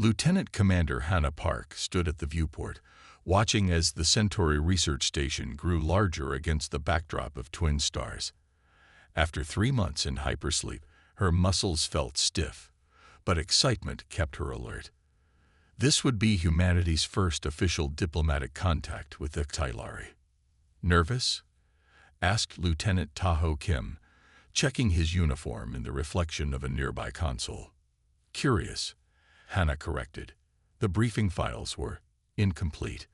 Lieutenant Commander Hannah Park stood at the viewport, watching as the Centauri research station grew larger against the backdrop of twin stars. After 3 months in hypersleep, her muscles felt stiff, but excitement kept her alert. This would be humanity's first official diplomatic contact with the Xylari. "Nervous?" asked Lieutenant Tahoe Kim, checking his uniform in the reflection of a nearby console. "Curious," Hannah corrected. The briefing files were incomplete.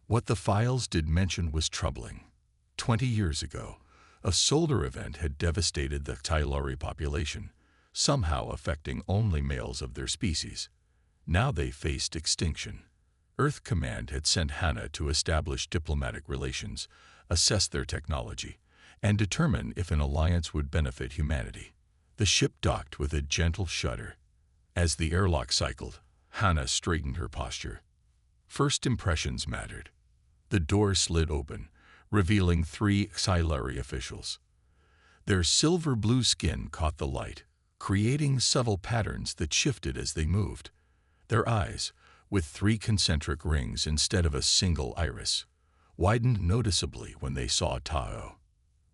What the files did mention was troubling. 20 years ago, a solar event had devastated the Xylari population, somehow affecting only males of their species. Now they faced extinction. Earth Command had sent Hannah to establish diplomatic relations, assess their technology, and determine if an alliance would benefit humanity. The ship docked with a gentle shudder. As the airlock cycled, Hannah straightened her posture. First impressions mattered. The door slid open, revealing 3 Xylari officials. Their silver-blue skin caught the light, creating subtle patterns that shifted as they moved. Their eyes, with 3 concentric rings instead of a single iris, widened noticeably when they saw Tahoe.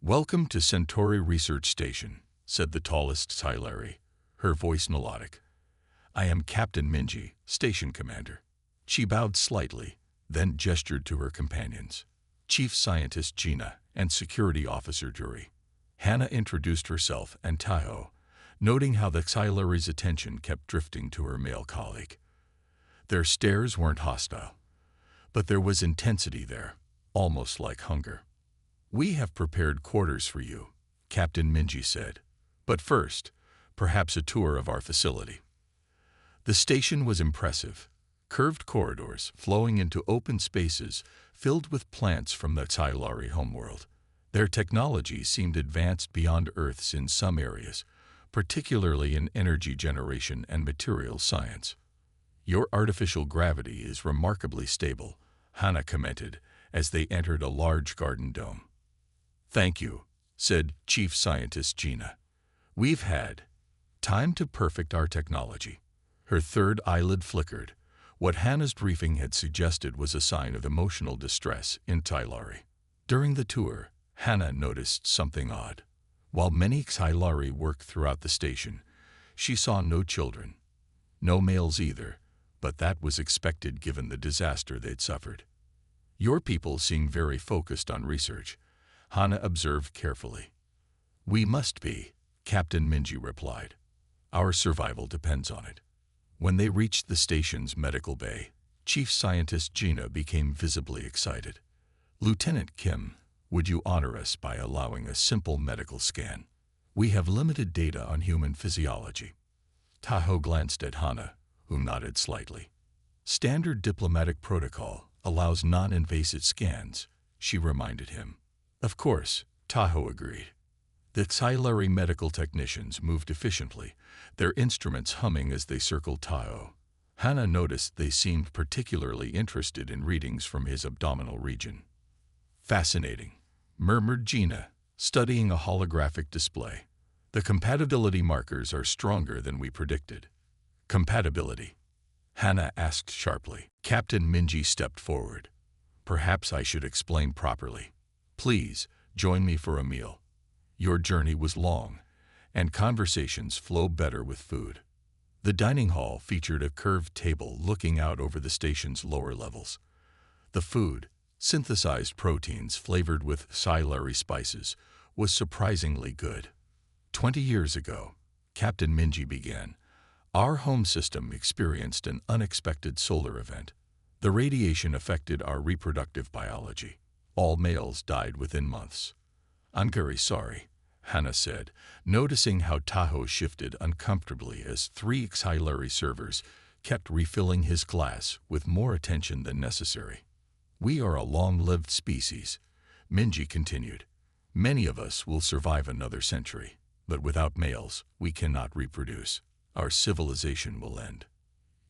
"Welcome to Centauri Research Station," said the tallest Xylari, her voice melodic. "I am Captain Minji, Station Commander." She bowed slightly, then gestured to her companions, Chief Scientist Gina and Security Officer Jury. Hannah introduced herself and Tahoe, noting how the Xylari's attention kept drifting to her male colleague. Their stares weren't hostile, but there was intensity there, almost like hunger. "We have prepared quarters for you," Captain Minji said. "But first, perhaps a tour of our facility." The station was impressive. Curved corridors flowing into open spaces filled with plants from the Xylari homeworld. Their technology seemed advanced beyond Earth's in some areas, particularly in energy generation and materials science. "Your artificial gravity is remarkably stable," Hannah commented as they entered a large garden dome. "Thank you," said Chief Scientist Gina. "We've had time to perfect our technology." Her third eyelid flickered. What Hannah's briefing had suggested was a sign of emotional distress in Xylari. During the tour, Hannah noticed something odd. While many Xylari worked throughout the station, she saw no children. No males either, but that was expected given the disaster they'd suffered. "Your people seem very focused on research," Hannah observed carefully. "We must be," Captain Minji replied. "Our survival depends on it." When they reached the station's medical bay, Chief Scientist Gina became visibly excited. "Lieutenant Kim, would you honor us by allowing a simple medical scan? We have limited data on human physiology." Tahoe glanced at Hannah, who nodded slightly. "Standard diplomatic protocol allows non-invasive scans," she reminded him. "Of course," Tahoe agreed. The Xylari medical technicians moved efficiently, their instruments humming as they circled Tahoe. Hannah noticed they seemed particularly interested in readings from his abdominal region. "Fascinating," murmured Gina, studying a holographic display. "The compatibility markers are stronger than we predicted." "Compatibility?" Hannah asked sharply. Captain Minji stepped forward. "Perhaps I should explain properly. Please, join me for a meal. Your journey was long, and conversations flow better with food." The dining hall featured a curved table looking out over the station's lower levels. The food, synthesized proteins flavored with Xylari spices, was surprisingly good. 20 years ago," Captain Minji began, "our home system experienced an unexpected solar event. The radiation affected our reproductive biology. All males died within months." "I'm very sorry," Hannah said, noticing how Tahoe shifted uncomfortably as 3 Xylari servers kept refilling his glass with more attention than necessary. "We are a long-lived species," Minji continued. "Many of us will survive another century, but without males, we cannot reproduce. Our civilization will end."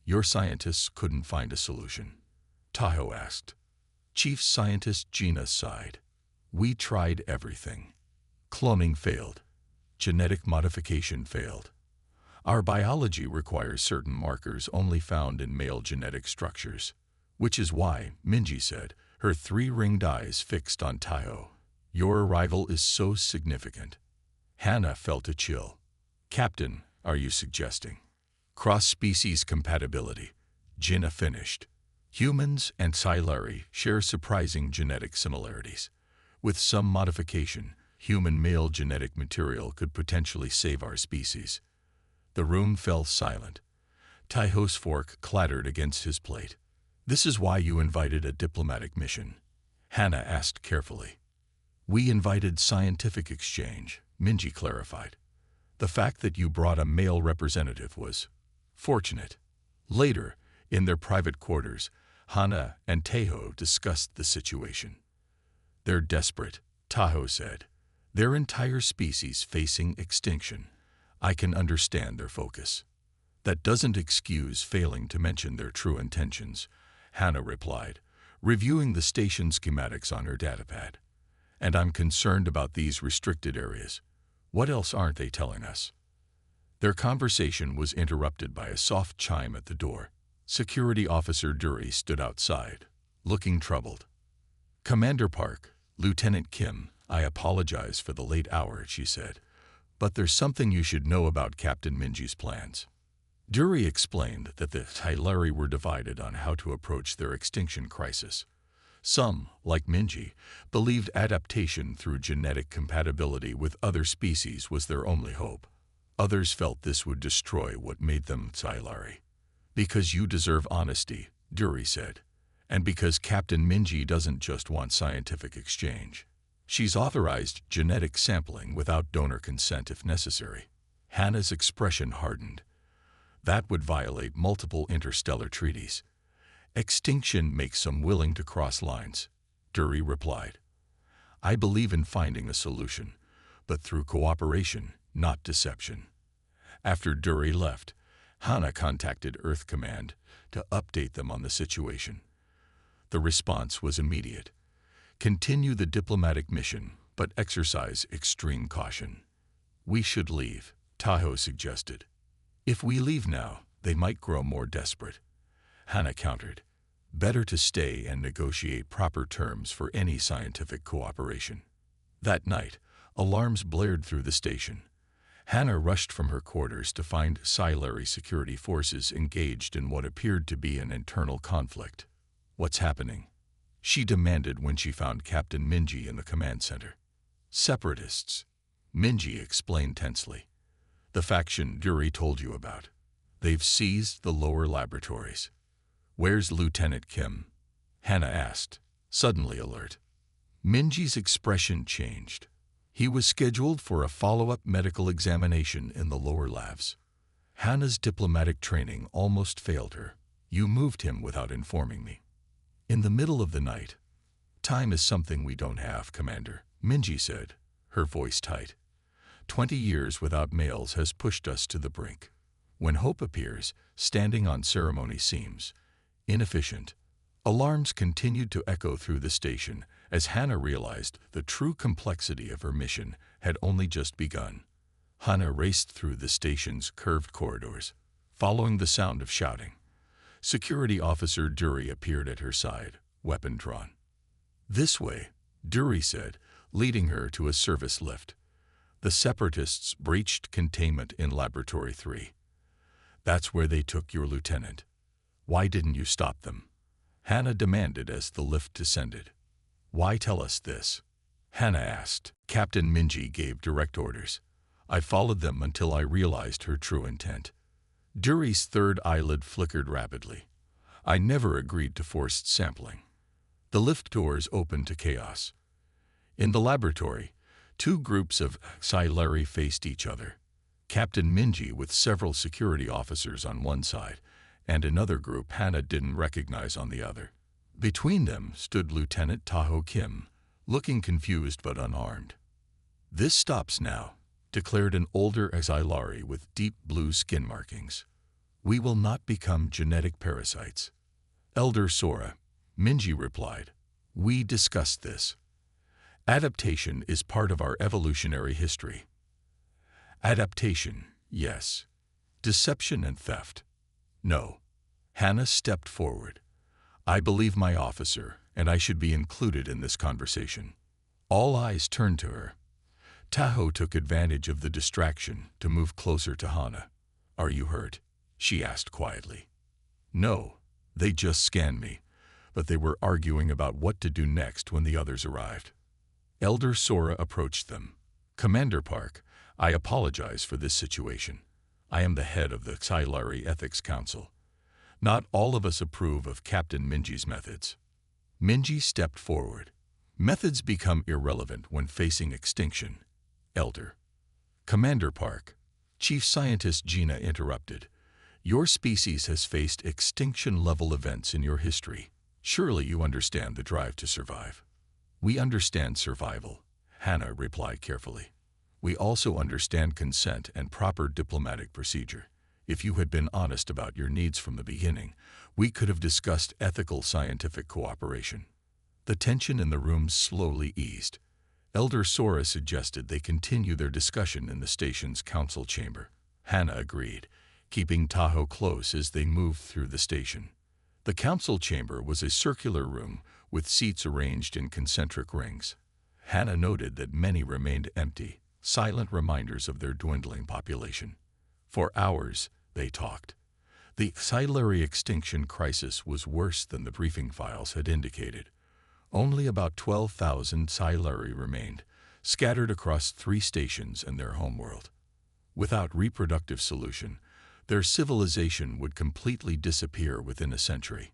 "Your scientists couldn't find a solution?" Tahoe asked. Chief Scientist Gina sighed. "We tried everything. Cloning failed. Genetic modification failed. Our biology requires certain markers only found in male genetic structures, which is why, Minji said, her three-ringed eyes fixed on Taiho. Your arrival is so significant. Hana felt a chill. Captain, are you suggesting cross-species compatibility? Jinna finished. Humans and Sci-Fi share surprising genetic similarities. With some modification, human male genetic material could potentially save our species. The room fell silent. Taiho's fork clattered against his plate. This is why you invited a diplomatic mission? Hana asked carefully. We invited scientific exchange, Minji clarified. The fact that you brought a male representative was fortunate. Later, in their private quarters, Hana and Taiho discussed the situation. They're desperate, Taiho said. Their entire species facing extinction. I can understand their focus. That doesn't excuse failing to mention their true intentions, Hana replied, reviewing the station schematics on her datapad. And I'm concerned about these restricted areas. What else aren't they telling us? Their conversation was interrupted by a soft chime at the door. Security Officer Dury stood outside, looking troubled. Commander Park, Lieutenant Kim, I apologize for the late hour, she said, but there's something you should know about Captain Minji's plans. Dury explained that the Sci-Fi were divided on how to approach their extinction crisis. Some, like Minji, believed adaptation through genetic compatibility with other species was their only hope. Others felt this would destroy what made them Sci-Fi. Because you deserve honesty, Dury said, and because Captain Minji doesn't just want scientific exchange. She's authorized genetic sampling without donor consent if necessary. Hana's expression hardened. That would violate multiple interstellar treaties. Extinction makes some willing to cross lines, Dury replied. I believe in finding a solution, but through cooperation, not deception. After Dury left, Hana contacted Earth Command to update them on the situation. The response was immediate. Continue the diplomatic mission, but exercise extreme caution. We should leave, Taiho suggested. If we leave now, they might grow more desperate. Hana countered. Better to stay and negotiate proper terms for any scientific cooperation. That night, alarms blared through the station. Hana rushed from her quarters to find Sci-Fi security forces engaged in what appeared to be an internal conflict. What's happening? She demanded when she found Captain Minji in the command center. Separatists, Minji explained tensely. The faction Dury told you about. They've seized the lower laboratories. Where's Lieutenant Kim? Hana asked, suddenly alert. Minji's expression changed. He was scheduled for a follow-up medical examination in the lower labs. Hana's diplomatic training almost failed her. You moved him without informing me. In the middle of the night. Time is something we don't have, Commander, Minji said, her voice tight. 20 years without males has pushed us to the brink. When hope appears, standing on ceremony seems inefficient. Alarms continued to echo through the station as Hana realized the true complexity of her mission had only just begun. Hana raced through the station's curved corridors, following the sound of shouting. Security Officer Dury appeared at her side, weapon drawn. This way, Dury said, leading her to a service lift. The Separatists breached containment in Laboratory 3. That's where they took your lieutenant. Why didn't you stop them? Hana demanded as the lift descended. Why tell us this? Hana asked. Captain Minji gave direct orders. I followed them until I realized her true intent. Dury's third eyelid flickered rapidly. I never agreed to forced sampling. The lift doors opened to chaos. In the laboratory, two groups of Sci-Fi faced each other. Captain Minji with several security officers on one side, and another group Hana didn't recognize on the other. Between them stood Lieutenant Taiho Kim, looking confused but unarmed. This stops now, declared an older Sci-Fi with deep blue skin markings. We will not become genetic parasites. Elder Sora, Minji replied. We discussed this. Adaptation is part of our evolutionary history. Adaptation, yes. Deception and theft. No. Hannah stepped forward. I believe my officer, and I should be included in this conversation. All eyes turned to her. Tahoe took advantage of the distraction to move closer to Hannah. Are you hurt? She asked quietly. No, they just scanned me, but they were arguing about what to do next when the others arrived. Elder Sora approached them. Commander Park, I apologize for this situation. I am the head of the Xylari Ethics Council. Not all of us approve of Captain Minji's methods. Minji stepped forward. Methods become irrelevant when facing extinction. Elder. Commander Park. Chief Scientist Gina interrupted. Your species has faced extinction-level events in your history. Surely you understand the drive to survive. We understand survival, Hannah replied carefully. We also understand consent and proper diplomatic procedure. If you had been honest about your needs from the beginning, we could have discussed ethical scientific cooperation. The tension in the room slowly eased. Elder Sora suggested they continue their discussion in the station's council chamber. Hannah agreed, keeping Tahoe close as they moved through the station. The council chamber was a circular room with seats arranged in concentric rings. Hannah noted that many remained empty, silent reminders of their dwindling population. For hours, they talked. The Xylari extinction crisis was worse than the briefing files had indicated. Only about 12,000 Xylari remained, scattered across 3 stations and their homeworld. Without reproductive solution, their civilization would completely disappear within a century.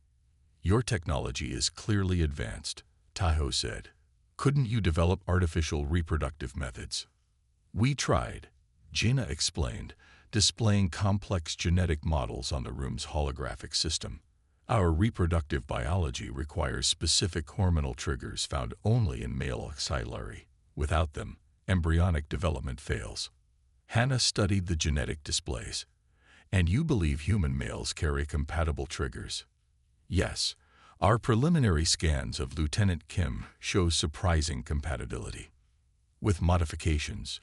Your technology is clearly advanced, Tahoe said. Couldn't you develop artificial reproductive methods? We tried, Gina explained, displaying complex genetic models on the room's holographic system. Our reproductive biology requires specific hormonal triggers found only in male Xylari. Without them, embryonic development fails. Hannah studied the genetic displays. And you believe human males carry compatible triggers? Yes, our preliminary scans of Lieutenant Kim show surprising compatibility. With modifications,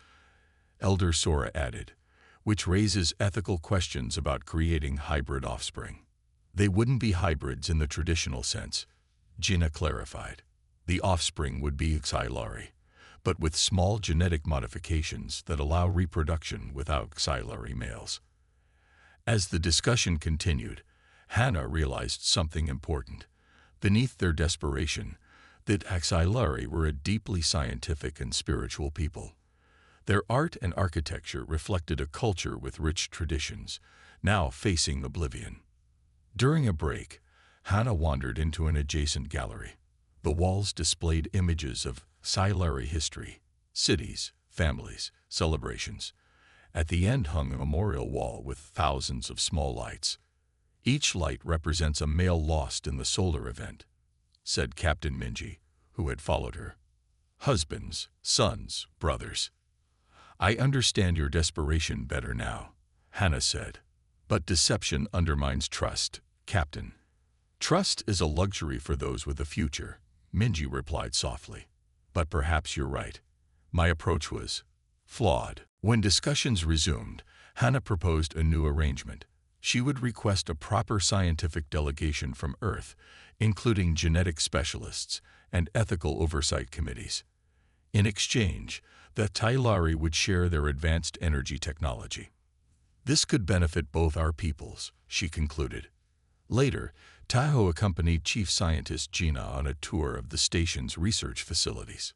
Elder Sora added, which raises ethical questions about creating hybrid offspring. They wouldn't be hybrids in the traditional sense, Gina clarified. The offspring would be Xylari, but with small genetic modifications that allow reproduction without Xylari males. As the discussion continued, Hannah realized something important. Beneath their desperation, that Xylari were a deeply scientific and spiritual people. Their art and architecture reflected a culture with rich traditions, now facing oblivion. During a break, Hannah wandered into an adjacent gallery. The walls displayed images of Xylari history, cities, families, celebrations. At the end hung a memorial wall with thousands of small lights. Each light represents a male lost in the solar event, said Captain Minji, who had followed her. Husbands, sons, brothers. I understand your desperation better now, Hannah said. But deception undermines trust, Captain. Trust is a luxury for those with a future, Minji replied softly. But perhaps you're right. My approach was flawed. When discussions resumed, Hannah proposed a new arrangement. She would request a proper scientific delegation from Earth, including genetic specialists and ethical oversight committees. In exchange, the Xylari would share their advanced energy technology. This could benefit both our peoples, she concluded. Later, Tahoe accompanied Chief Scientist Gina on a tour of the station's research facilities.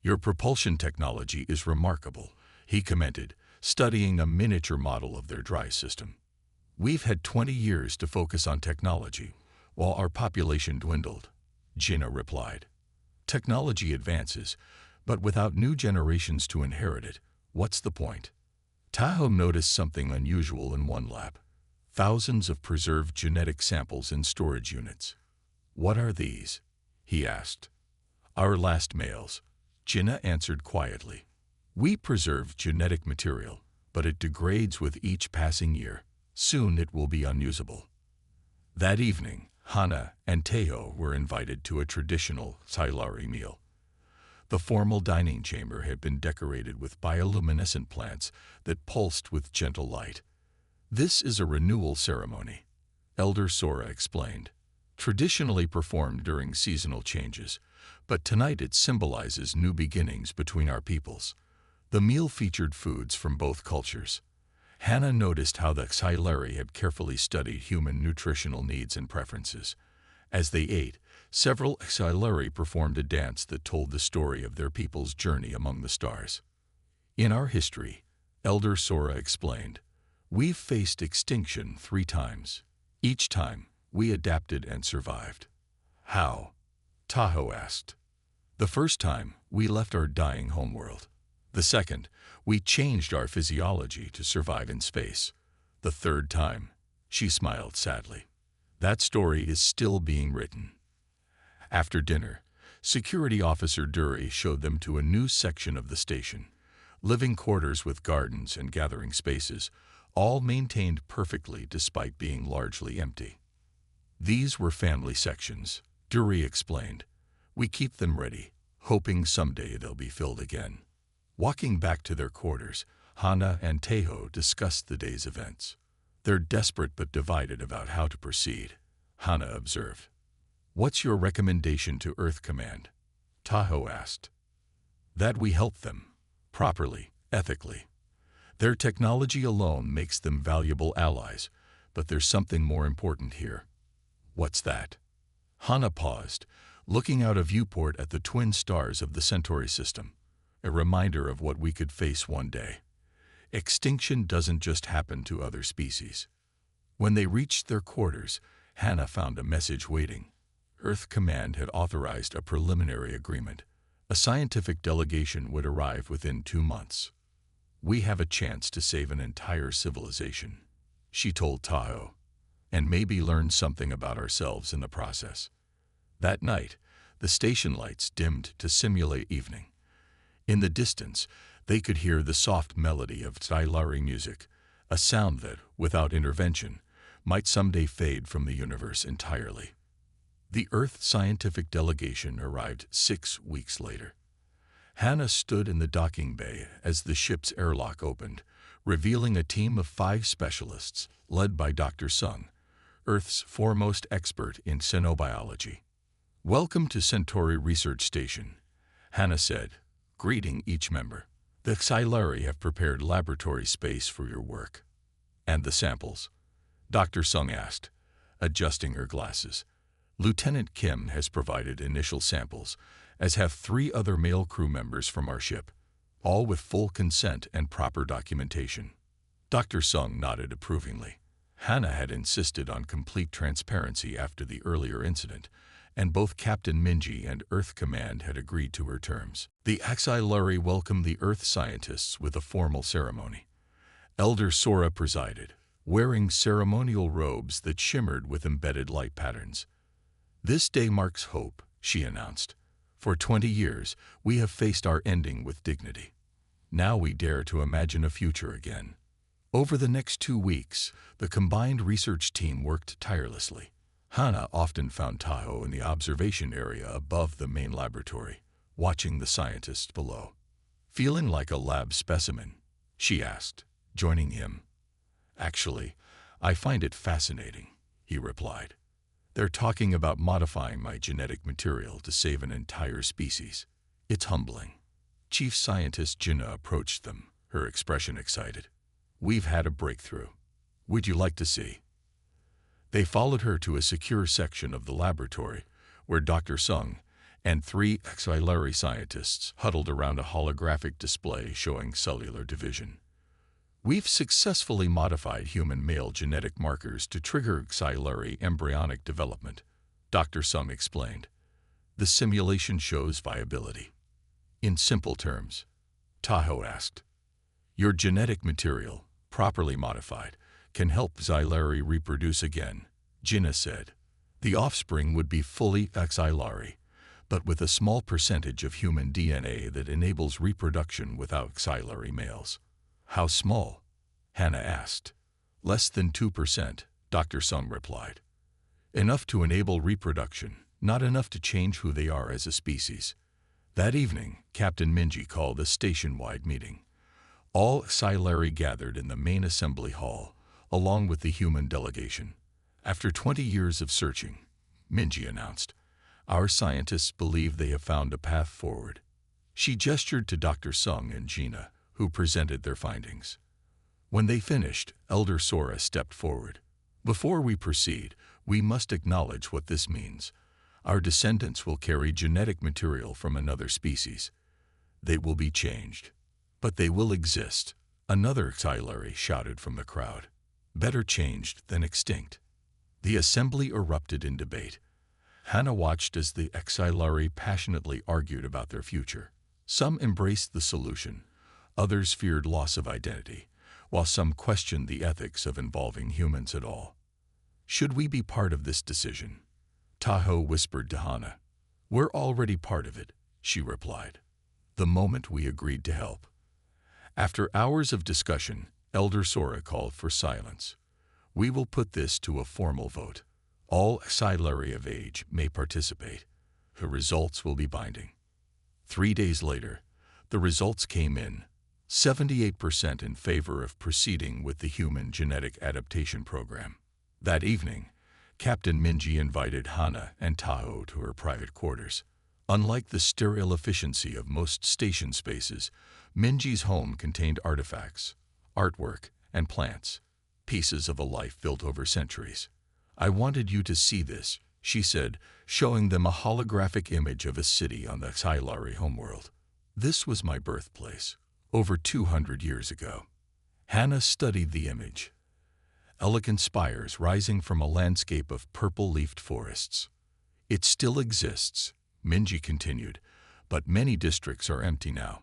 Your propulsion technology is remarkable, he commented, studying a miniature model of their drive system. We've had 20 years to focus on technology, while our population dwindled, Gina replied. Technology advances, but without new generations to inherit it, what's the point? Tahoe noticed something unusual in one lab. Thousands of preserved genetic samples in storage units. What are these? He asked. Our last males, Gina answered quietly. We preserve genetic material, but it degrades with each passing year. Soon it will be unusable. That evening, Hannah and Tahoe were invited to a traditional Xylari meal. The formal dining chamber had been decorated with bioluminescent plants that pulsed with gentle light. This is a renewal ceremony, Elder Sora explained, traditionally performed during seasonal changes, but tonight it symbolizes new beginnings between our peoples. The meal featured foods from both cultures. Hannah noticed how the Xyleri had carefully studied human nutritional needs and preferences. As they ate, several Xyleri performed a dance that told the story of their people's journey among the stars. In our history, Elder Sora explained, we've faced extinction 3 times. Each time, we adapted and survived. How? Tahoe asked. The first time, we left our dying homeworld. The second, we changed our physiology to survive in space. The third time, she smiled sadly. That story is still being written. After dinner, Security Officer Dury showed them to a new section of the station. Living quarters with gardens and gathering spaces, all maintained perfectly despite being largely empty. These were family sections, Dury explained. We keep them ready, hoping someday they'll be filled again. Walking back to their quarters, Hannah and Tejo discussed the day's events. They're desperate but divided about how to proceed, Hannah observed. What's your recommendation to Earth Command? Tahoe asked. That we help them, properly, ethically. Their technology alone makes them valuable allies, but there's something more important here. What's that? Hannah paused, looking out a viewport at the twin stars of the Centauri system, a reminder of what we could face one day. Extinction doesn't just happen to other species. When they reached their quarters, Hannah found a message waiting. Earth Command had authorized a preliminary agreement. A scientific delegation would arrive within 2 months. We have a chance to save an entire civilization, she told Tahoe, and maybe learn something about ourselves in the process. That night, the station lights dimmed to simulate evening. In the distance, they could hear the soft melody of Xyleri music, a sound that, without intervention, might someday fade from the universe entirely. The Earth scientific delegation arrived 6 weeks later. Hannah stood in the docking bay as the ship's airlock opened, revealing a team of 5 specialists, led by Dr. Sung, Earth's foremost expert in xenobiology. Welcome to Centauri Research Station, Hannah said, greeting each member. The Xyleri have prepared laboratory space for your work. And the samples? Dr. Sung asked, adjusting her glasses. Lieutenant Kim has provided initial samples, as have 3 other male crew members from our ship, all with full consent and proper documentation. Dr. Sung nodded approvingly. Hannah had insisted on complete transparency after the earlier incident, and both Captain Minji and Earth Command had agreed to her terms. The Xyleri welcomed the Earth scientists with a formal ceremony. Elder Sora presided, wearing ceremonial robes that shimmered with embedded light patterns. This day marks hope, she announced. For 20 years, we have faced our ending with dignity. Now we dare to imagine a future again. Over the next 2 weeks, the combined research team worked tirelessly. Hannah often found Tahoe in the observation area above the main laboratory, watching the scientists below. Feeling like a lab specimen, she asked, joining him. Actually, I find it fascinating, he replied. They're talking about modifying my genetic material to save an entire species. It's humbling. Chief Scientist Jinnah approached them, her expression excited. We've had a breakthrough. Would you like to see? They followed her to a secure section of the laboratory, where Dr. Sung and 3 Xyleri scientists huddled around a holographic display showing cellular division. We've successfully modified human male genetic markers to trigger Xyleri embryonic development, Dr. Sung explained. The simulation shows viability. In simple terms, Tahoe asked, your genetic material, properly modified, can help Xyleri reproduce again, Jinnah said. The offspring would be fully Xyleri, but with a small percentage of human DNA that enables reproduction without Xyleri males. How small? Hannah asked. Less than 2%, Dr. Sung replied. Enough to enable reproduction, not enough to change who they are as a species. That evening, Captain Minji called a station-wide meeting. All Xyleri gathered in the main assembly hall, along with the human delegation. After 20 years of searching, Minji announced, our scientists believe they have found a path forward. She gestured to Dr. Sung and Gina, who presented their findings. When they finished, Elder Sora stepped forward. Before we proceed, we must acknowledge what this means. Our descendants will carry genetic material from another species. They will be changed, but they will exist. Another Xylari shouted from the crowd. Better changed than extinct. The assembly erupted in debate. Hannah watched as the Xylari passionately argued about their future. Some embraced the solution, others feared loss of identity, while some questioned the ethics of involving humans at all. Should we be part of this decision? Tahoe whispered to Hannah. We're already part of it, she replied, the moment we agreed to help. After hours of discussion, Elder Sora called for silence. We will put this to a formal vote. All Xylari of age may participate. The results will be binding. 3 days later, the results came in, 78% in favor of proceeding with the Human Genetic Adaptation Program. That evening, Captain Minji invited Hana and Tahoe to her private quarters. Unlike the sterile efficiency of most station spaces, Minji's home contained artifacts, artwork, and plants, pieces of a life built over centuries. I wanted you to see this, she said, showing them a holographic image of a city on the Xylari homeworld. This was my birthplace, over 200 years ago. Hannah studied the image. Elegant spires rising from a landscape of purple-leafed forests. It still exists, Minji continued, but many districts are empty now.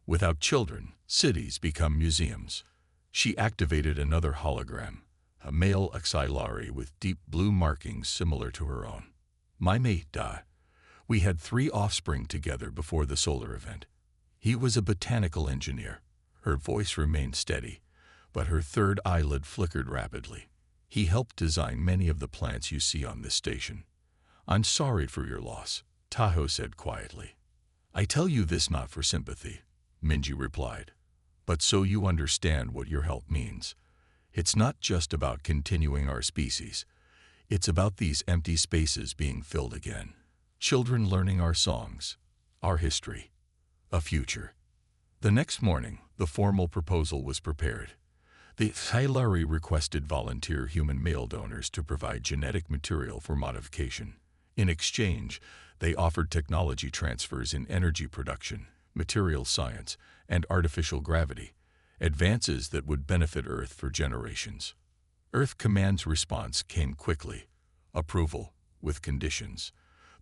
Without children, cities become museums. She activated another hologram, a male Xylari with deep blue markings similar to her own. My mate, Da. We had 3 offspring together before the solar event. He was a botanical engineer. Her voice remained steady, but her third eyelid flickered rapidly. He helped design many of the plants you see on this station. I'm sorry for your loss, Tahoe said quietly. I tell you this not for sympathy, Minji replied, but so you understand what your help means. It's not just about continuing our species. It's about these empty spaces being filled again. Children learning our songs, our history, a future. The next morning, the formal proposal was prepared. The Xylari requested volunteer human male donors to provide genetic material for modification. In exchange, they offered technology transfers in energy production, material science, and artificial gravity, advances that would benefit Earth for generations. Earth Command's response came quickly. Approval, with conditions.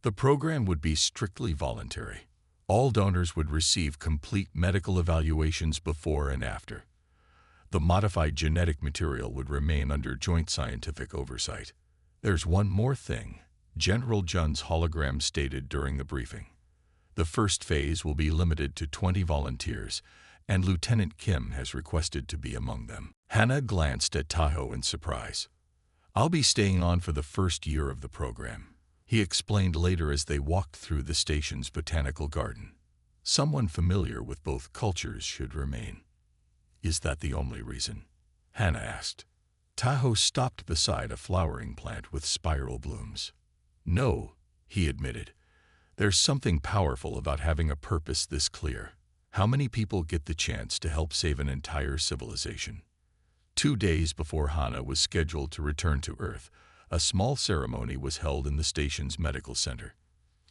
The program would be strictly voluntary. All donors would receive complete medical evaluations before and after. The modified genetic material would remain under joint scientific oversight. There's one more thing, General Jun's hologram stated during the briefing. The first phase will be limited to 20 volunteers, and Lieutenant Kim has requested to be among them. Hannah glanced at Tahoe in surprise. I'll be staying on for the first year of the program, he explained later as they walked through the station's botanical garden. Someone familiar with both cultures should remain. Is that the only reason? Hannah asked. Tahoe stopped beside a flowering plant with spiral blooms. No, he admitted. There's something powerful about having a purpose this clear. How many people get the chance to help save an entire civilization? 2 days before Hannah was scheduled to return to Earth, a small ceremony was held in the station's medical center.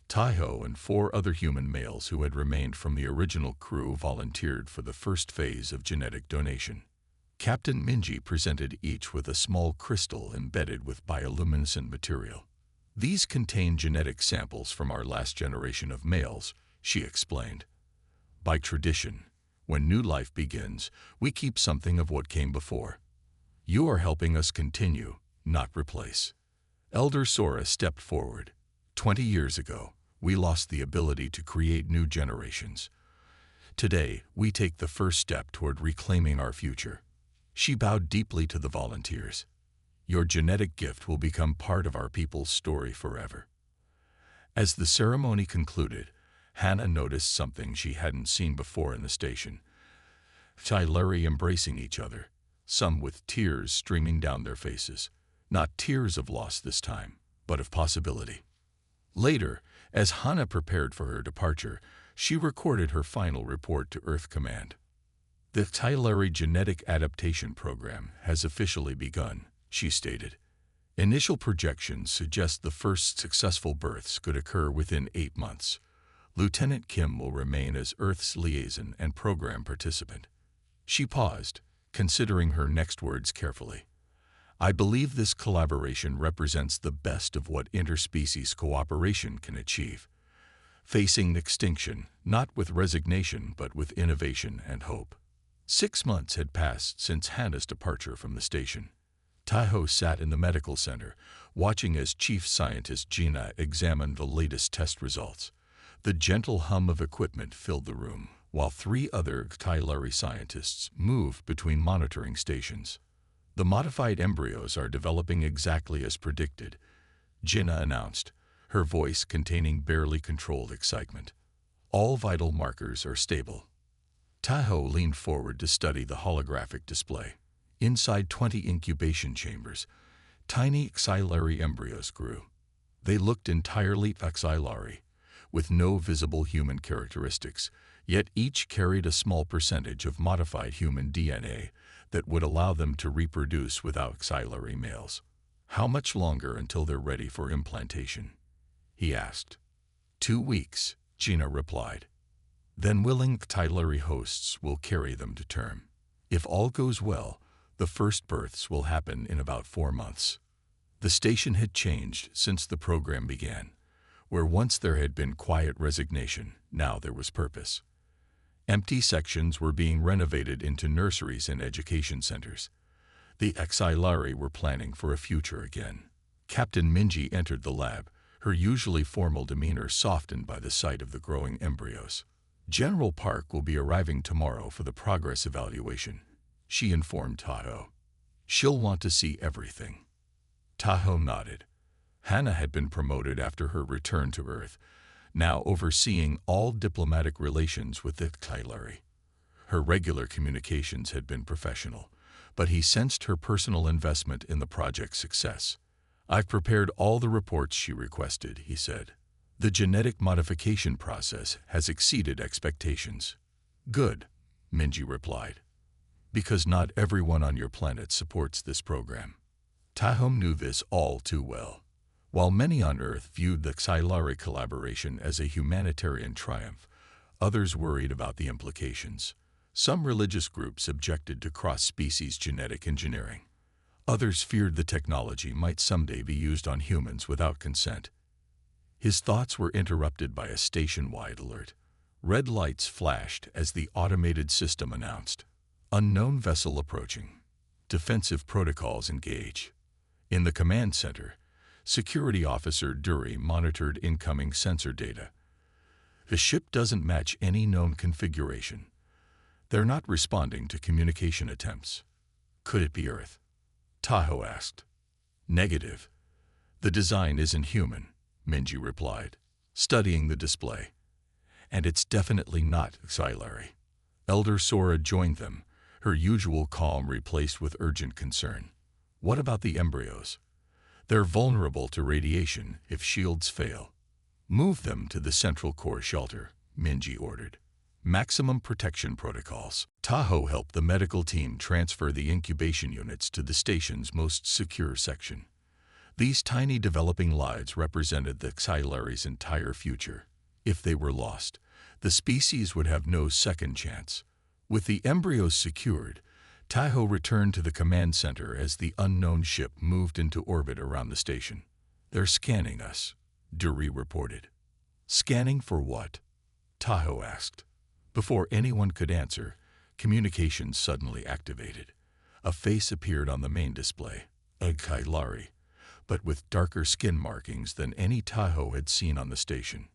Tahoe and 4 other human males who had remained from the original crew volunteered for the first phase of genetic donation. Captain Minji presented each with a small crystal embedded with bioluminescent material. These contain genetic samples from our last generation of males, she explained. By tradition, when new life begins, we keep something of what came before. You are helping us continue, not replace. Elder Sora stepped forward. 20 years ago, we lost the ability to create new generations. Today, we take the first step toward reclaiming our future. She bowed deeply to the volunteers. Your genetic gift will become part of our people's story forever. As the ceremony concluded, Hannah noticed something she hadn't seen before in the station. Xylari embracing each other, some with tears streaming down their faces. Not tears of loss this time, but of possibility. Later, as Hannah prepared for her departure, she recorded her final report to Earth Command. "The Tylari Genetic Adaptation Program has officially begun," she stated. "Initial projections suggest the first successful births could occur within 8 months. Lieutenant Kim will remain as Earth's liaison and program participant." She paused, considering her next words carefully. "I believe this collaboration represents the best of what interspecies cooperation can achieve, facing extinction not with resignation but with innovation and hope." 6 months had passed since Hannah's departure from the station. Taiho sat in the medical center, watching as Chief Scientist Gina examined the latest test results. The gentle hum of equipment filled the room, while 3 other Tylari scientists moved between monitoring stations. "The modified embryos are developing exactly as predicted," Gina announced, her voice containing barely controlled excitement. "All vital markers are stable." Taiho leaned forward to study the holographic display. Inside 20 incubation chambers, tiny xylari embryos grew. They looked entirely xylari, with no visible human characteristics, yet each carried a small percentage of modified human DNA that would allow them to reproduce without xylari males. "How much longer until they're ready for implantation?" he asked. 2 weeks, Gina replied. "Then willing Tylari hosts will carry them to term. If all goes well, the first births will happen in about 4 months." The station had changed since the program began. Where once there had been quiet resignation, now there was purpose. Empty sections were being renovated into nurseries and education centers. The Xylari were planning for a future again. Captain Minji entered the lab, her usually formal demeanor softened by the sight of the growing embryos. "General Park will be arriving tomorrow for the progress evaluation," she informed Taiho. "She'll want to see everything." Taiho nodded. Hannah had been promoted after her return to Earth, now overseeing all diplomatic relations with the Tylari. Her regular communications had been professional, but he sensed her personal investment in the project's success. "I've prepared all the reports she requested," he said. "The genetic modification process has exceeded expectations." "Good," Minji replied, "because not everyone on your planet supports this program." Taiho knew this all too well. While many on Earth viewed the Xylari collaboration as a humanitarian triumph, others worried about the implications. Some religious groups objected to cross-species genetic engineering. Others feared the technology might someday be used on humans without consent. His thoughts were interrupted by a station-wide alert. Red lights flashed as the automated system announced, "Unknown vessel approaching. Defensive protocols engage." In the command center, Security Officer Dury monitored incoming sensor data. "The ship doesn't match any known configuration. They're not responding to communication attempts." "Could it be Earth?" Taiho asked. "Negative. The design isn't human," Minji replied, studying the display. "And it's definitely not Xylari." Elder Sora joined them, her usual calm replaced with urgent concern. "What about the embryos?" "They're vulnerable to radiation if shields fail." "Move them to the Central Core shelter," Minji ordered. "Maximum protection protocols." Taiho helped the medical team transfer the incubation units to the station's most secure section. These tiny developing lives represented the Xylari's entire future. If they were lost, the species would have no second chance. With the embryos secured, Taiho returned to the command center as the unknown ship moved into orbit around the station. "They're scanning us," Dury reported. "Scanning for what?" Taiho asked. Before anyone could answer, communications suddenly activated. A face appeared on the main display, a Xylari, but with darker skin markings than any Taiho had seen on the station.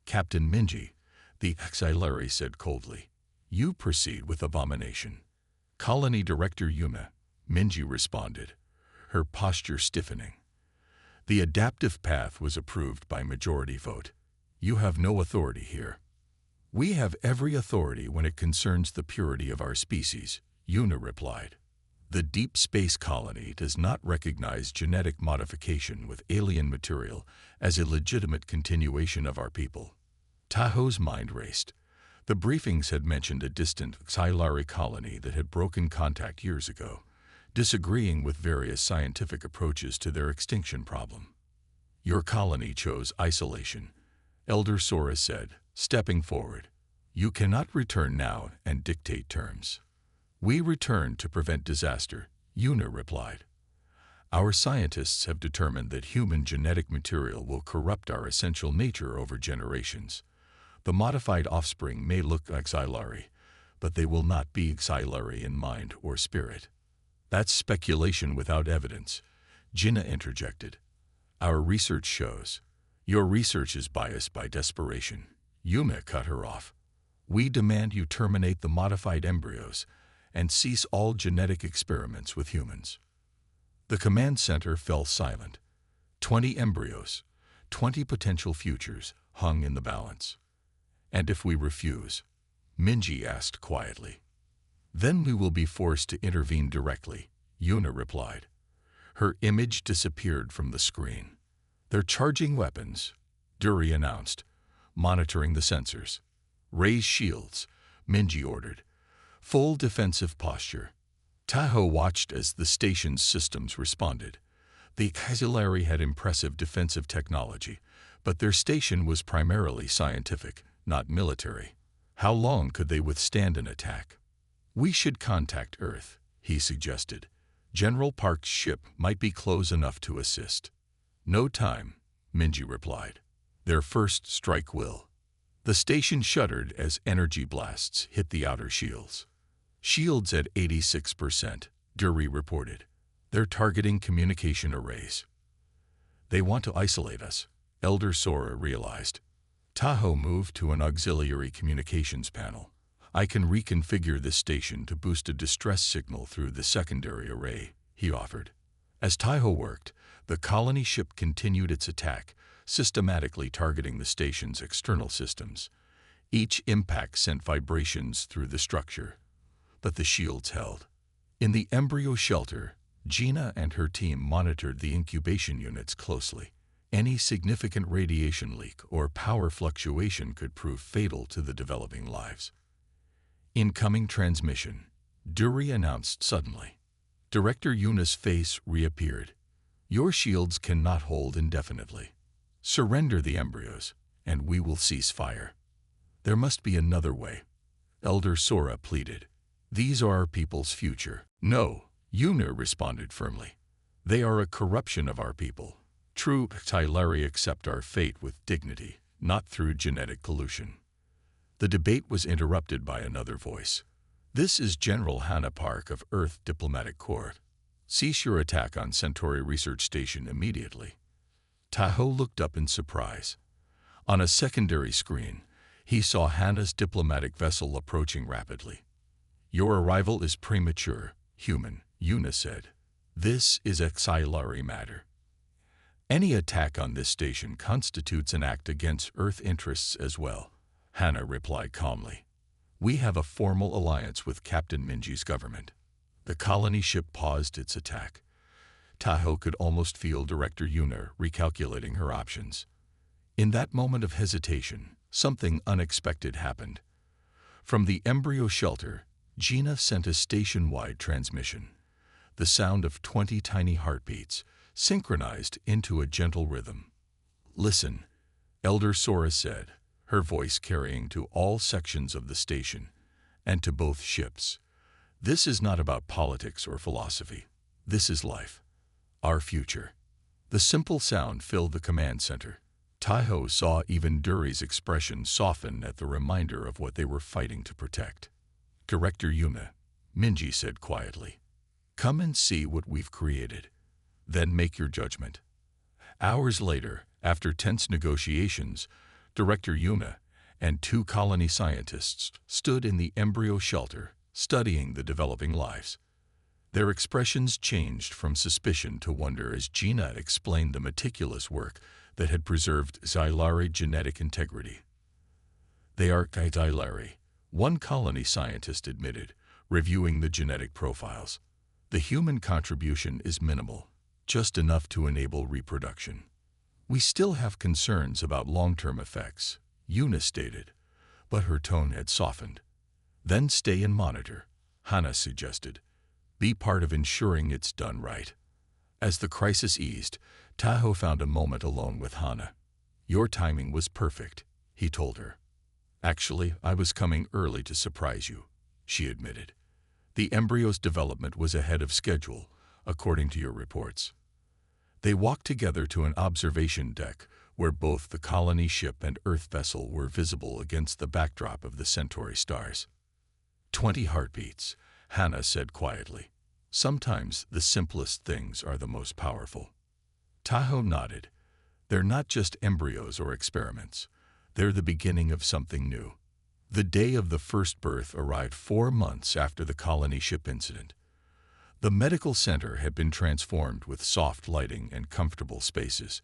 "Captain Minji," the Xylari said coldly, "you proceed with abomination." "Colony Director Yuma," Minji responded, her posture stiffening. "The adaptive path was approved by majority vote. You have no authority here." "We have every authority when it concerns the purity of our species," Yuna replied. The deep space colony does not recognize genetic modification with alien material as a legitimate continuation of our people. Tahoe's mind raced. The briefings had mentioned a distant Xylari colony that had broken contact years ago, disagreeing with various scientific approaches to their extinction problem. Your colony chose isolation, Elder Sora said, stepping forward. You cannot return now and dictate terms. We return to prevent disaster, Una replied. Our scientists have determined that human genetic material will corrupt our essential nature over generations. The modified offspring may look like Xylari, but they will not be Xylari in mind or spirit. That's speculation without evidence, Jinna interjected. Our research shows. Your research is biased by desperation. Yuma cut her off. We demand you terminate the modified embryos and cease all genetic experiments with humans. The command center fell silent. 20 embryos, 20 potential futures hung in the balance. And if we refuse? Minji asked quietly. Then we will be forced to intervene directly, Yuna replied. Her image disappeared from the screen. They're charging weapons, Duri announced, monitoring the sensors. Raise shields, Minji ordered. Full defensive posture. Tahoe watched as the station's systems responded. The Xylari had impressive defensive technology, but their station was primarily scientific, not military. How long could they withstand an attack? We should contact Earth, he suggested. General Park's ship might be close enough to assist. No time, Minji replied. Their first strike will. The station shuddered as energy blasts hit the outer shields. Shields at 86%, Duri reported. They're targeting communication arrays. They want to isolate us, Elder Sora realized. Tahoe moved to an auxiliary communications panel. I can reconfigure this station to boost a distress signal through the secondary array, he offered. As Tahoe worked, the colony ship continued its attack, systematically targeting the station's external systems. Each impact sent vibrations through the structure, but the shields held. In the embryo shelter, Gina and her team monitored the incubation units closely. Any significant radiation leak or power fluctuation could prove fatal to the developing lives. Incoming transmission, Duri announced suddenly. Director Yuna's face reappeared. Your shields cannot hold indefinitely. Surrender the embryos, and we will cease fire. There must be another way, Elder Sora pleaded. These are our people's future. No, Yuna responded firmly. They are a corruption of our people. True Xylari accept our fate with dignity, not through genetic pollution. The debate was interrupted by another voice. This is General Hannah Park of Earth Diplomatic Corps. Cease your attack on Centauri Research Station immediately. Tahoe looked up in surprise. On a secondary screen, he saw Hannah's diplomatic vessel approaching rapidly. Your arrival is premature, human, Yuna said. This is a Xylari matter. Any attack on this station constitutes an act against Earth interests as well, Hannah replied calmly. We have a formal alliance with Captain Minji's government. The colony ship paused its attack. Tahoe could almost feel Director Yuna recalculating her options. In that moment of hesitation, something unexpected happened. From the embryo shelter, Gina sent a station-wide transmission. The sound of 20 tiny heartbeats, synchronized into a gentle rhythm. Listen, Elder Sora said, her voice carrying to all sections of the station and to both ships. This is not about politics or philosophy. This is life. Our future. The simple sound filled the command center. Tahoe saw even Duri's expression soften at the reminder of what they were fighting to protect. Director Yuna, Minji said quietly. Come and see what we've created. Then make your judgment. Hours later, after tense negotiations, Director Yuna and 2 colony scientists stood in the embryo shelter, studying the developing lives. Their expressions changed from suspicion to wonder as Gina explained the meticulous work that had preserved Xylari genetic integrity. They are Xylari, one colony scientist admitted, reviewing the genetic profiles. The human contribution is minimal, just enough to enable reproduction. We still have concerns about long-term effects, Yuna stated, but her tone had softened. Then stay and monitor, Hana suggested. Be part of ensuring it's done right. As the crisis eased, Tahoe found a moment alone with Hana. Your timing was perfect, he told her. Actually, I was coming early to surprise you, she admitted. The embryo's development was ahead of schedule, according to your reports. They walked together to an observation deck where both the colony ship and Earth vessel were visible against the backdrop of the Centauri stars. 20 heartbeats, Hana said quietly. Sometimes the simplest things are the most powerful. Tahoe nodded. They're not just embryos or experiments. They're the beginning of something new. The day of the first birth arrived 4 months after the colony ship incident. The medical center had been transformed with soft lighting and comfortable spaces.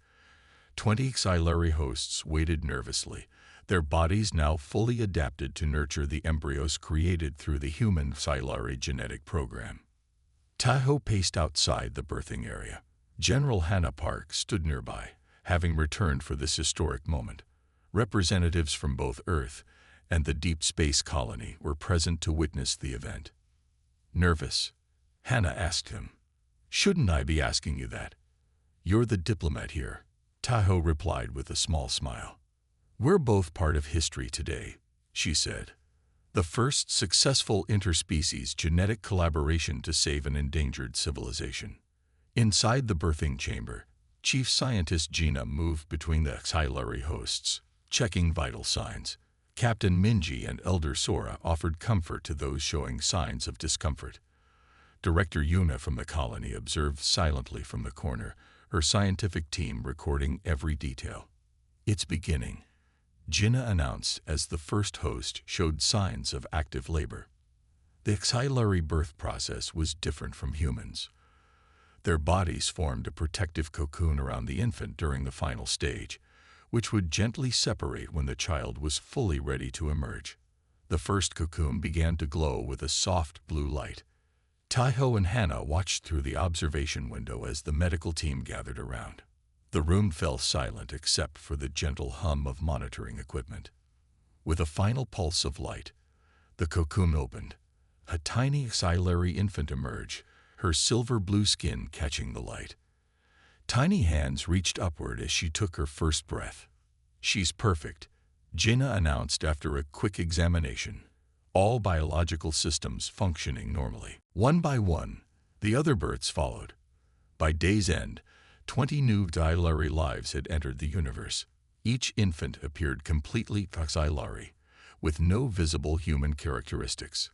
20 xylari hosts waited nervously, their bodies now fully adapted to nurture the embryos created through the human xylari genetic program. Tahoe paced outside the birthing area. General Hana Park stood nearby, having returned for this historic moment. Representatives from both Earth and the Deep Space Colony were present to witness the event. Nervous? Hana asked him. Shouldn't I be asking you that? You're the diplomat here, Tahoe replied with a small smile. We're both part of history today, she said. The first successful interspecies genetic collaboration to save an endangered civilization. Inside the birthing chamber, Chief Scientist Gina moved between the xylari hosts, checking vital signs. Captain Minji and Elder Sora offered comfort to those showing signs of discomfort. Director Yuna from the colony observed silently from the corner, her scientific team recording every detail. It's beginning, Gina announced as the first host showed signs of active labor. The xylari birth process was different from humans. Their bodies formed a protective cocoon around the infant during the final stage, which would gently separate when the child was fully ready to emerge. The first cocoon began to glow with a soft blue light. Tahoe and Hana watched through the observation window as the medical team gathered around. The room fell silent except for the gentle hum of monitoring equipment. With a final pulse of light, the cocoon opened. A tiny xylari infant emerged, her silver blue skin catching the light. Tiny hands reached upward as she took her first breath. She's perfect, Gina announced after a quick examination. All biological systems functioning normally. One by one, the other births followed. By day's end, 20 new xylari lives had entered the universe. Each infant appeared completely xylari, with no visible human characteristics.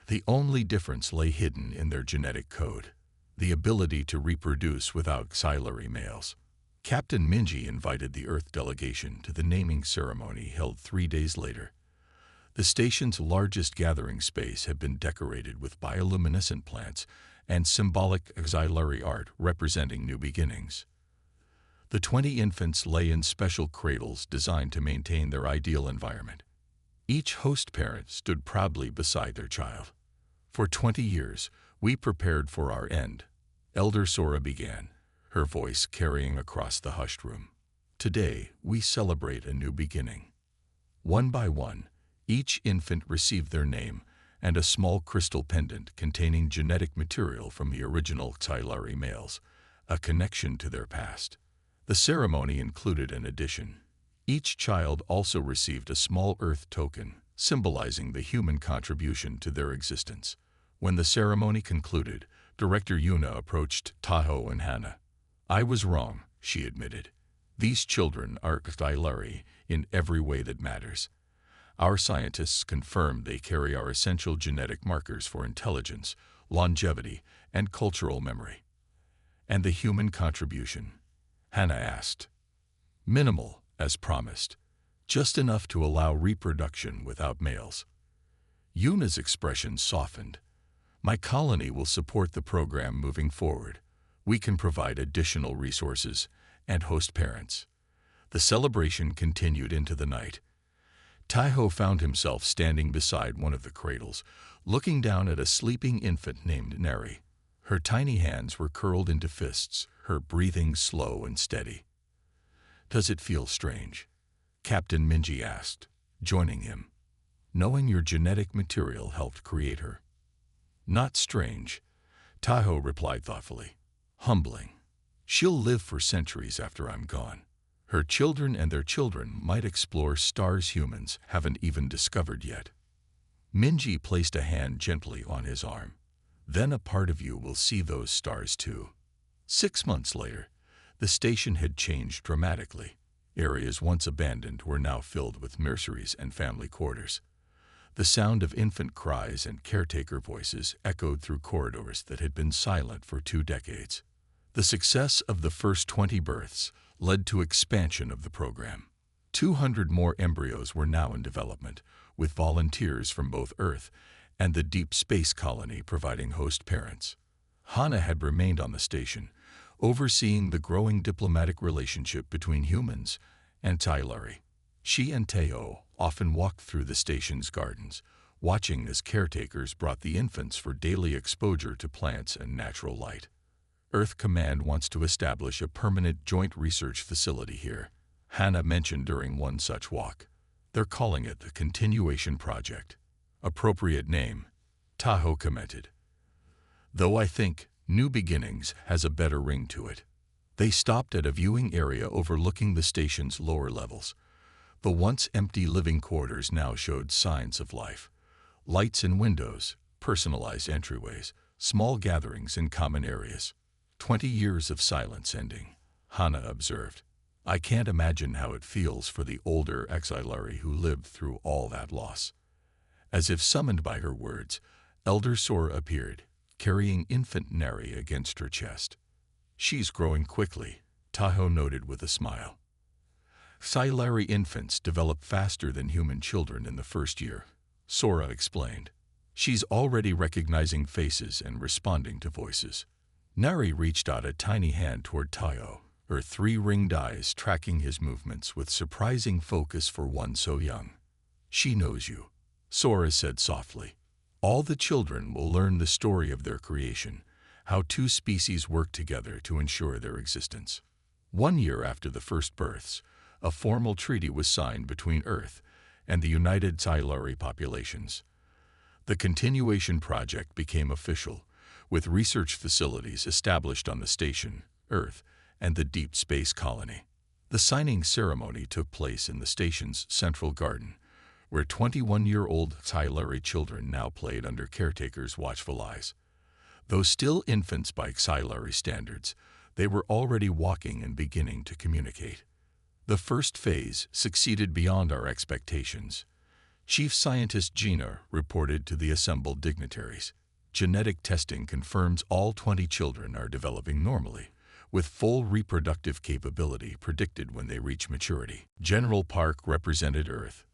The only difference lay hidden in their genetic code, the ability to reproduce without xylari males. Captain Minji invited the Earth delegation to the naming ceremony held 3 days later. The station's largest gathering space had been decorated with bioluminescent plants and symbolic xylari art representing new beginnings. The 20 infants lay in special cradles designed to maintain their ideal environment. Each host parent stood proudly beside their child. For 20 years, we prepared for our end, Elder Sora began, her voice carrying across the hushed room. Today, we celebrate a new beginning. One by one, each infant received their name and a small crystal pendant containing genetic material from the original xylari males, a connection to their past. The ceremony included an addition. Each child also received a small earth token, symbolizing the human contribution to their existence. When the ceremony concluded, Director Yuna approached Tahoe and Hana. I was wrong, she admitted. These children are xylari in every way that matters. Our scientists confirmed they carry our essential genetic markers for intelligence, longevity, and cultural memory. And the human contribution? Hana asked. Minimal, as promised. Just enough to allow reproduction without males. Yuna's expression softened. My colony will support the program moving forward. We can provide additional resources and host parents. The celebration continued into the night. Tahoe found himself standing beside one of the cradles, looking down at a sleeping infant named Neri. Her tiny hands were curled into fists, her breathing slow and steady. "Does it feel strange?" Captain Minji asked, joining him. "Knowing your genetic material helped create her." "Not strange," Tahoe replied thoughtfully. "Humbling. She'll live for centuries after I'm gone. Her children and their children might explore stars humans haven't even discovered yet." Minji placed a hand gently on his arm. "Then a part of you will see those stars too." 6 months later, the station had changed dramatically. Areas once abandoned were now filled with nurseries and family quarters. The sound of infant cries and caretaker voices echoed through corridors that had been silent for 2 decades. The success of the first 20 births led to expansion of the program. 200 more embryos were now in development, with volunteers from both Earth and the Deep Space Colony providing host parents. Hana had remained on the station, overseeing the growing diplomatic relationship between humans and Tylari. She and Teo often walked through the station's gardens, watching as caretakers brought the infants for daily exposure to plants and natural light. Earth Command wants to establish a permanent joint research facility here, Hana mentioned during one such walk. "They're calling it the Continuation Project." "Appropriate name," Tahoe commented. "Though I think New Beginnings has a better ring to it." They stopped at a viewing area overlooking the station's lower levels. The once empty living quarters now showed signs of life. Lights in windows, personalized entryways, small gatherings in common areas. 20 years of silence ending, Hana observed. "I can't imagine how it feels for the older Exilari who lived through all that loss." As if summoned by her words, Elder Sora appeared, carrying infant Neri against her chest. "She's growing quickly," Tahoe noted with a smile. "Silari infants develop faster than human children in the first year," Sora explained. "She's already recognizing faces and responding to voices." Neri reached out a tiny hand toward Tahoe, her 3-ringed eyes tracking his movements with surprising focus for one so young. "She knows you," Sora said softly. "All the children will learn the story of their creation, how 2 species work together to ensure their existence." 1 year after the first births, a formal treaty was signed between Earth and the United Silari populations. The Continuation Project became official, with research facilities established on the station, Earth, and the Deep Space Colony. The signing ceremony took place in the station's central garden, where 21-year-old Silari children now played under caretakers' watchful eyes. Though still infants by Silari standards, they were already walking and beginning to communicate. The first phase succeeded beyond our expectations. Chief Scientist Gina reported to the assembled dignitaries. "Genetic testing confirms all 20 children are developing normally, with full reproductive capability predicted when they reach maturity." General Park represented Earth.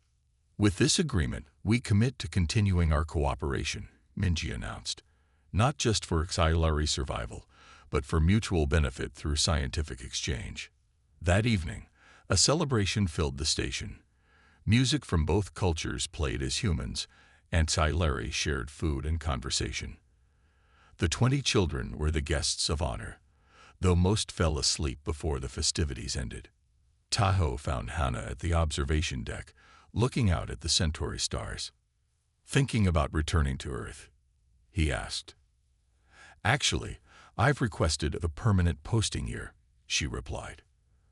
"With this agreement, we commit to continuing our cooperation," Minji announced. "Not just for Xylari survival, but for mutual benefit through scientific exchange." That evening, a celebration filled the station. Music from both cultures played as humans, and Xylari shared food and conversation. The 20 children were the guests of honor, though most fell asleep before the festivities ended. Tahoe found Hana at the observation deck, looking out at the Centauri stars. "Thinking about returning to Earth?" he asked. "Actually, I've requested a permanent posting here," she replied.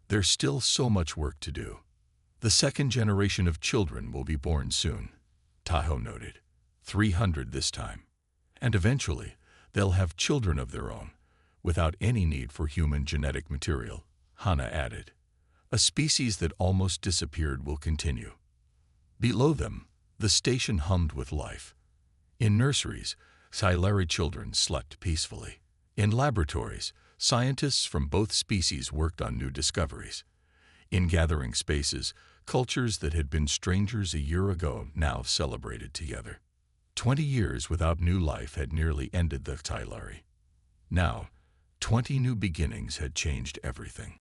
"There's still so much work to do." "The second generation of children will be born soon," Tahoe noted. 300 this time. "And eventually, they'll have children of their own, without any need for human genetic material," Hana added. "A species that almost disappeared will continue." Below them, the station hummed with life. In nurseries, Silari children slept peacefully. In laboratories, scientists from both species worked on new discoveries. In gathering spaces, cultures that had been strangers a year ago now celebrated together. 20 years without new life had nearly ended the Tylari. Now, 20 new beginnings had changed everything.